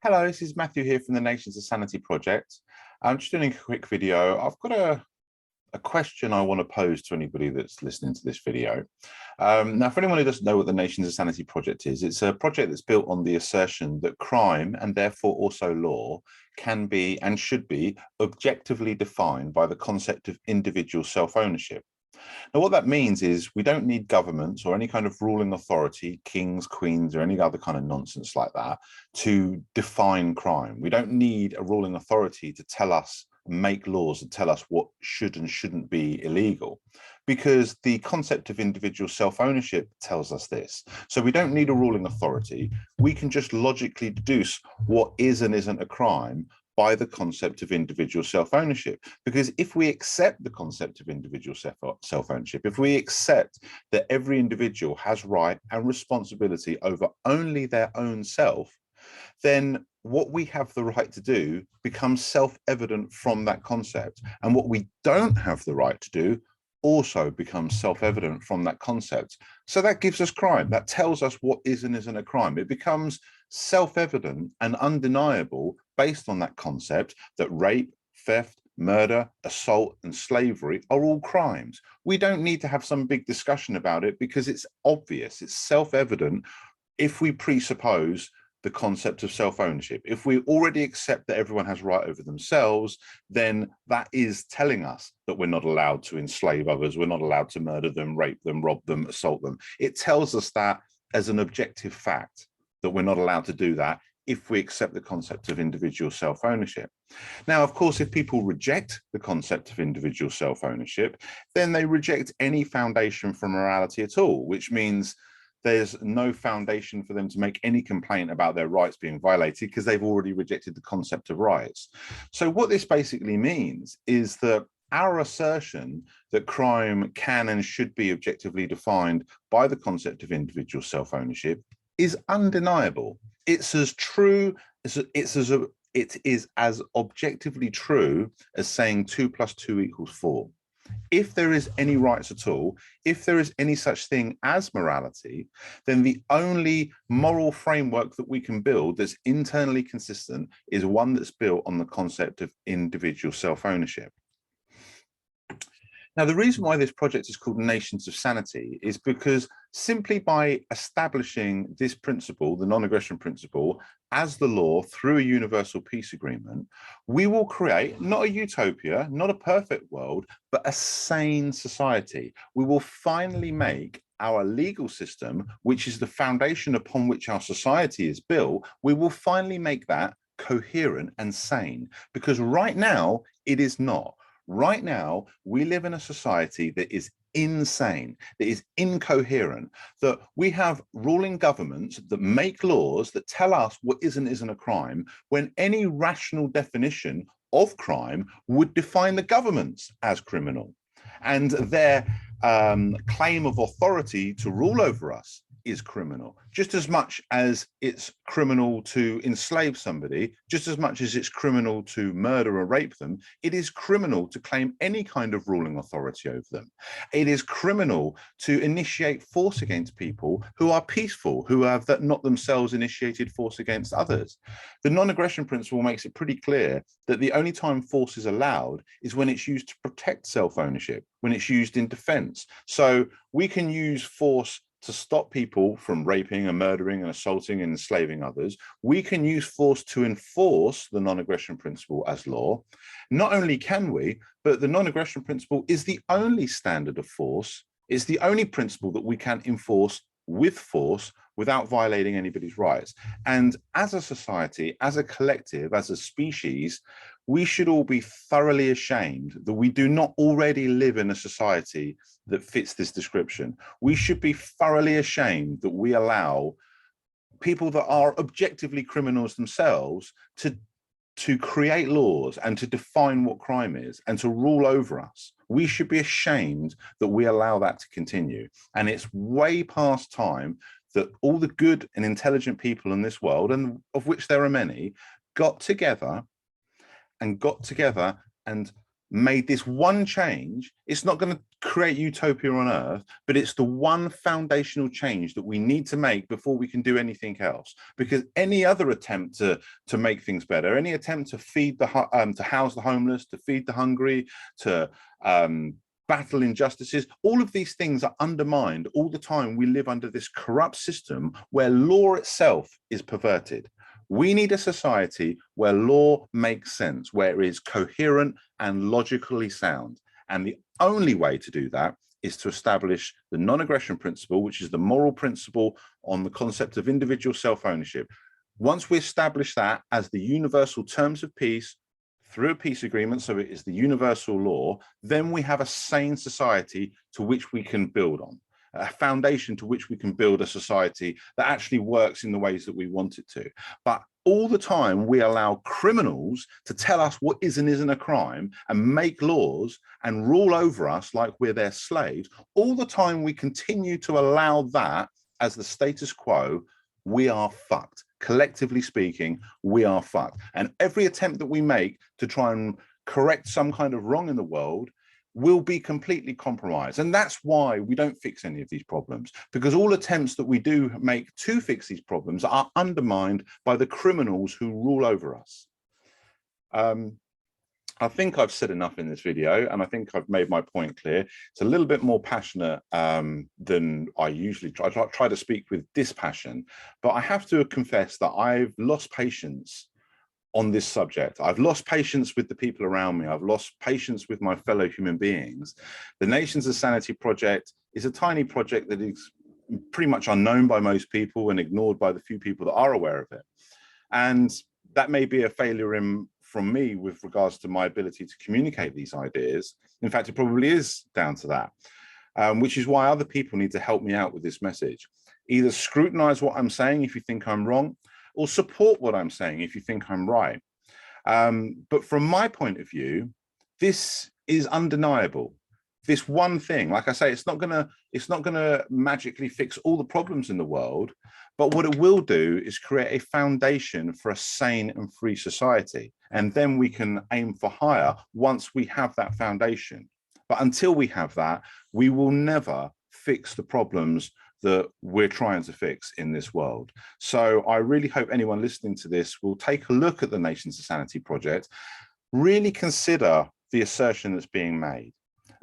Hello, this is Matthew here from the Nations of Sanity project. I'm just doing a quick video. I've got a question I want to pose to anybody that's listening to this video. Now, for anyone who doesn't know what the Nations of Sanity project is, it's a project that's built on the assertion that crime, and therefore also law, can be and should be objectively defined by the concept of individual self-ownership. Now, what that means is we don't need governments or any kind of ruling authority, kings, queens, or any other kind of nonsense like that to define crime. We don't need a ruling authority to tell us, make laws that tell us what should and shouldn't be illegal, because the concept of individual self-ownership tells us this. So we don't need a ruling authority. We can just logically deduce what is and isn't a crime by the concept of individual self-ownership. Because if we accept the concept of individual self-ownership, if we accept that every individual has right and responsibility over only their own self, then what we have the right to do becomes self-evident from that concept. And what we don't have the right to do also becomes self-evident from that concept. So that gives us crime. That tells us what is and isn't a crime. It becomes self-evident and undeniable based on that concept that rape, theft, murder, assault, and slavery are all crimes. We don't need to have some big discussion about it because it's obvious, it's self-evident if we presuppose the concept of self-ownership. If we already accept that everyone has right over themselves, then that is telling us that we're not allowed to enslave others, we're not allowed to murder them, rape them, rob them, assault them. It tells us that as an objective fact, that we're not allowed to do that if we accept the concept of individual self-ownership. Now, of course, if people reject the concept of individual self-ownership, then they reject any foundation for morality at all, which means there's no foundation for them to make any complaint about their rights being violated because they've already rejected the concept of rights. So what this basically means is that our assertion that crime can and should be objectively defined by the concept of individual self-ownership is undeniable. It's as true as it is as objectively true as saying 2 + 2 = 4. If there is any rights at all, if there is any such thing as morality, then the only moral framework that we can build that's internally consistent is one that's built on the concept of individual self-ownership. Now, the reason why this project is called Nations of Sanity is because simply by establishing this principle, the non-aggression principle, as the law through a universal peace agreement, we will create not a utopia, not a perfect world, but a sane society. We will finally make our legal system, which is the foundation upon which our society is built, we will finally make that coherent and sane, because right now it is not. Right now, we live in a society that is insane, that is incoherent, that we have ruling governments that make laws that tell us what is and isn't a crime, when any rational definition of crime would define the governments as criminal. And their claim of authority to rule over us is criminal, just as much as it's criminal to enslave somebody, just as much as it's criminal to murder or rape them. It is criminal to claim any kind of ruling authority over them. It is criminal to initiate force against people who are peaceful, who have not themselves initiated force against others. The non-aggression principle makes it pretty clear that the only time force is allowed is when it's used to protect self-ownership, when it's used in defense. So we can use force to stop people from raping and murdering and assaulting and enslaving others. We can use force to enforce the non-aggression principle as law. Not only can we, but the non-aggression principle is the only standard of force. It's the only principle that we can enforce with force without violating anybody's rights. And as a society, as a collective, as a species, we should all be thoroughly ashamed that we do not already live in a society that fits this description. We should be thoroughly ashamed that we allow people that are objectively criminals themselves to create laws and to define what crime is and to rule over us. We should be ashamed that we allow that to continue. And it's way past time that all the good and intelligent people in this world, and of which there are many, got together and made this one change. It's not going to create utopia on earth, but it's the one foundational change that we need to make before we can do anything else. Because any other attempt to make things better, any attempt to feed the to house the homeless, to feed the hungry, to battle injustices, all of these things are undermined all the time. We live under this corrupt system where law itself is perverted. We need a society where law makes sense, where it is coherent and logically sound. And the only way to do that is to establish the non-aggression principle, which is the moral principle on the concept of individual self-ownership. Once we establish that as the universal terms of peace through a peace agreement, so it is the universal law, then we have a sane society to which we can build on, a foundation to which we can build a society that actually works in the ways that we want it to. But all the time we allow criminals to tell us what is and isn't a crime and make laws and rule over us like we're their slaves. All the time we continue to allow that as the status quo, we are fucked. Collectively speaking, we are fucked. And every attempt that we make to try and correct some kind of wrong in the world will be completely compromised. And that's why we don't fix any of these problems, because all attempts that we do make to fix these problems are undermined by the criminals who rule over us. I think I've said enough in this video, and I think I've made my point clear. It's a little bit more passionate than I usually try. I try to speak with dispassion, but I have to confess that I've lost patience on this subject. I've lost patience with the people around me. I've lost patience with my fellow human beings. The Nations of Sanity project is a tiny project that is pretty much unknown by most people and ignored by the few people that are aware of it. And that may be a failure from me with regards to my ability to communicate these ideas. In fact, it probably is down to that, which is why other people need to help me out with this message. Either scrutinize what I'm saying if you think I'm wrong, or support what I'm saying if you think I'm right. But from my point of view, this is undeniable. This one thing, like I say, it's not gonna magically fix all the problems in the world, but what it will do is create a foundation for a sane and free society. And then we can aim for higher once we have that foundation. But until we have that, we will never fix the problems that we're trying to fix in this world. So I really hope anyone listening to this will take a look at the Nations of Sanity project, really consider the assertion that's being made.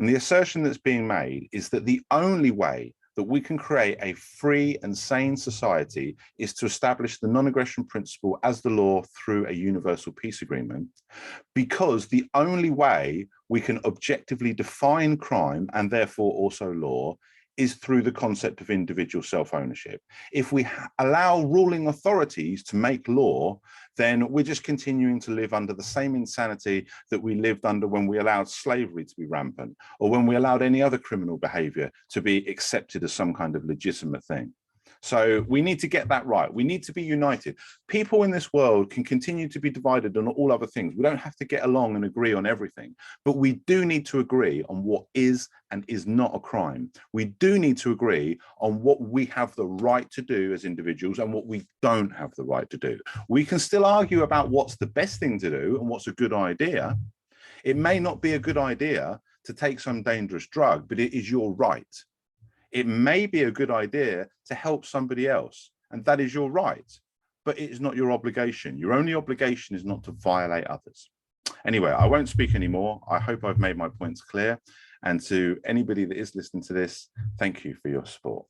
And the assertion that's being made is that the only way that we can create a free and sane society is to establish the non-aggression principle as the law through a universal peace agreement, because the only way we can objectively define crime and therefore also law is through the concept of individual self-ownership. If we allow ruling authorities to make law, then we're just continuing to live under the same insanity that we lived under when we allowed slavery to be rampant, or when we allowed any other criminal behavior to be accepted as some kind of legitimate thing. So we need to get that right. We need to be united. People in this world can continue to be divided on all other things. We don't have to get along and agree on everything, but we do need to agree on what is and is not a crime. We do need to agree on what we have the right to do as individuals and what we don't have the right to do. We can still argue about what's the best thing to do and what's a good idea. It may not be a good idea to take some dangerous drug, but it is your right. It may be a good idea to help somebody else, and that is your right, but it is not your obligation. Your only obligation is not to violate others. Anyway, I won't speak anymore. I hope I've made my points clear. And to anybody that is listening to this, thank you for your support.